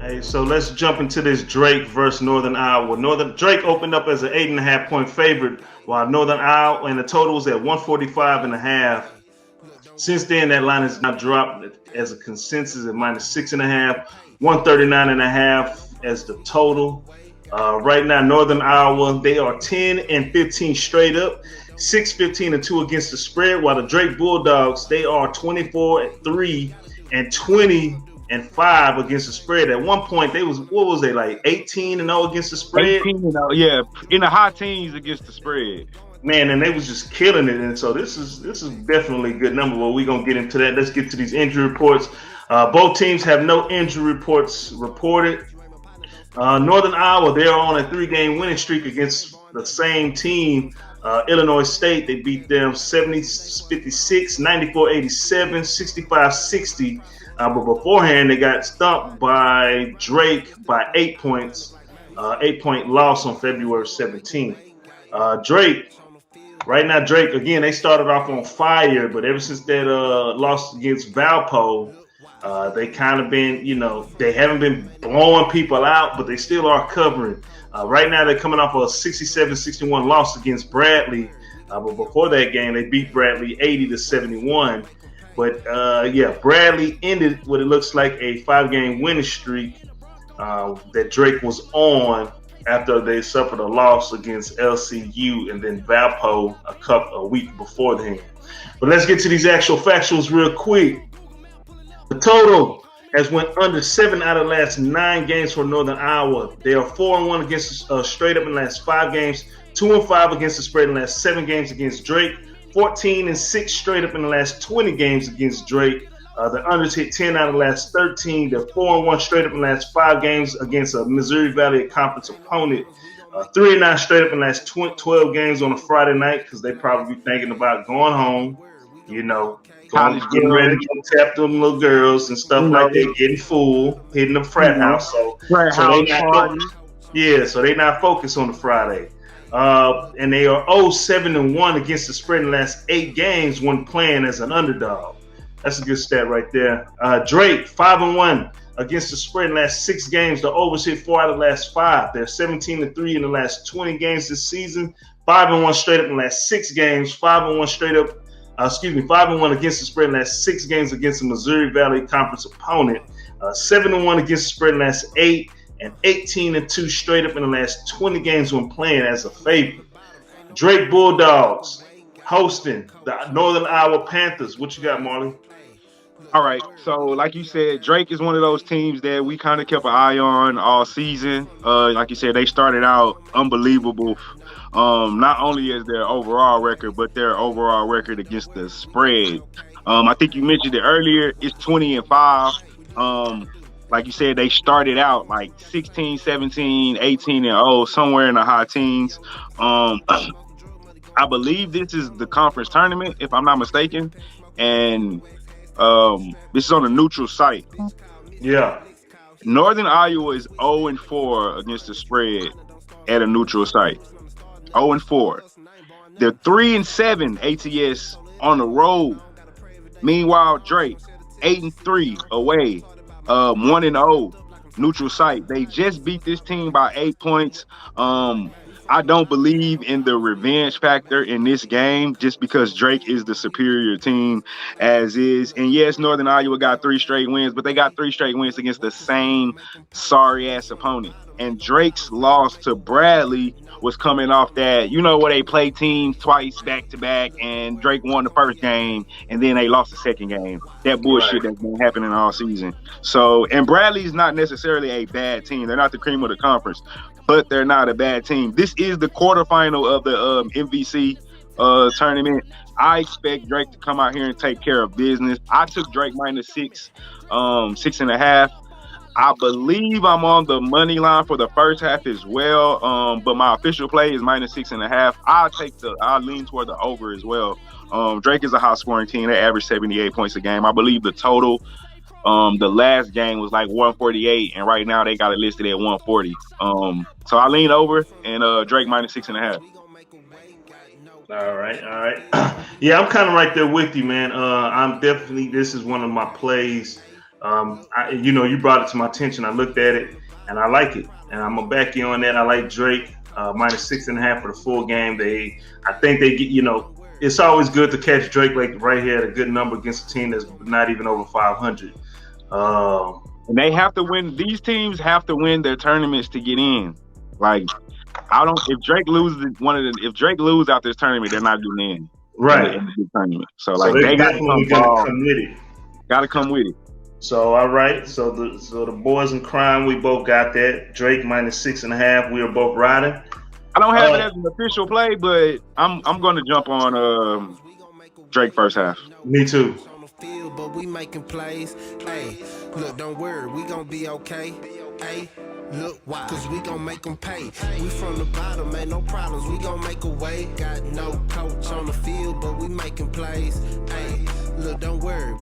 Hey, so let's jump into this Drake versus Northern Iowa. Northern Drake opened up as an 8.5 point favorite, while Northern Iowa and the total was at 145.5. Since then, that line has now dropped as a consensus at -6.5, 139.5 as the total. Right now, Northern Iowa, they are 10-15 straight up, 6-15-2 against the spread, while the Drake Bulldogs, they are 24-3 and 20-5 against the spread. At one point, they was what was they like 18-0 against the spread? 18, yeah, in the high teens against the spread. Man, and they was just killing it. And so this is definitely a good number. Well, we're gonna get into that. Let's get to these injury reports. Both teams have no injury reports reported. Northern Iowa, they're on a 3-game winning streak against the same team, Illinois State. They beat them 70-56, 94-87, 65-60. But beforehand, they got stumped by Drake by 8 points, 8-point loss on February 17th. Drake, right now, Drake, again, they started off on fire, but ever since that loss against Valpo, they kind of been, they haven't been blowing people out, but they still are covering. Right now, they're coming off a 67-61 loss against Bradley. But before that game, they beat Bradley 80-71. But Bradley ended what it looks like a 5-game winning streak that Drake was on after they suffered a loss against LCU and then Valpo a week before then. But let's get to these actual factuals real quick. The total has went under 7 out of the last 9 games for Northern Iowa. They are 4-1 against straight up in the last 5 games, 2-5 against the spread in the last 7 games against Drake, 14-6 straight up in the last 20 games against Drake. The unders hit 10 out of the last 13. They're 4-1 straight up in the last 5 games against a Missouri Valley Conference opponent. 3-9 straight up in the last 12 games on a Friday night because they probably be thinking about going home, getting ready to go tap them little girls and stuff like that, getting full, hitting the frat house. So they not focused on the Friday. And they are 0-7-1 against the spread in the last 8 games when playing as an underdog. That's a good stat right there. Drake, 5-1 against the spread in the last 6 games. The overs hit 4 out of the last 5. They're 17-3 in the last 20 games this season. 5-1 straight up in the last 6 games. 5-1 straight up. 5-1 against the spread in the last 6 games against a Missouri Valley Conference opponent. 7-1 against the spread in the last 8. And 18-2 straight up in the last 20 games when playing as a favorite. Drake Bulldogs hosting the Northern Iowa Panthers. What you got, Marley? All right. So, like you said, Drake is one of those teams that we kind of kept an eye on all season. Like you said, they started out unbelievable. Not only as their overall record, but their overall record against the spread. I think you mentioned it earlier. It's 20-5. Like you said, they started out like 16, 17, 18-0, somewhere in the high teens. I believe this is the conference tournament, if I'm not mistaken. And this is on a neutral site. Yeah. Northern Iowa is 0-4 against the spread at a neutral site. 0-4. They're 3-7 ATS on the road. Meanwhile, Drake 8-3 away. 1-0 neutral site. They just beat this team by 8 points. I don't believe in the revenge factor in this game just because Drake is the superior team as is. And yes, Northern Iowa got 3 straight wins, but they got 3 straight wins against the same sorry-ass opponent. And Drake's loss to Bradley was coming off that, where they play teams twice back-to-back, and Drake won the first game, and then they lost the second game. That bullshit that's been happening all season. So, and Bradley's not necessarily a bad team. They're not the cream of the conference, but they're not a bad team. This is the quarterfinal of the MVC tournament. I expect Drake to come out here and take care of business. I took Drake -6, 6.5. I believe I'm on the money line for the first half as well. But my official play is -6.5. I'll lean toward the over as well. Drake is a high scoring team. They average 78 points a game. I believe the total, the last game was like 148, and right now they got it listed at 140. So I lean over and Drake -6.5. All right. Yeah, I'm kind of right there with you, man. This is one of my plays. You brought it to my attention. I looked at it and I like it, and I'm gonna back you on that. I like Drake minus 6.5 for the full game. I think they get. It's always good to catch Drake like right here at a good number against a team that's not even over 500. And they have to win. These teams have to win their tournaments to get in. Like, I don't. If Drake loses if Drake loses out this tournament, they're not getting in. Right. In the tournament. So they got to come with it. Got to come with it. So all right. So the boys in crime, we both got that. Drake minus 6.5. We are both riding. I don't have it as an official play, but I'm going to jump on Drake first half. Me too. But we making plays. Hey, look, don't worry, we gonna be okay. Hey, look, why? Cause we gon' make them pay. We from the bottom, ain't no problems, we gon' make a way. Got no coach on the field, but we making plays. Hey, look, don't worry.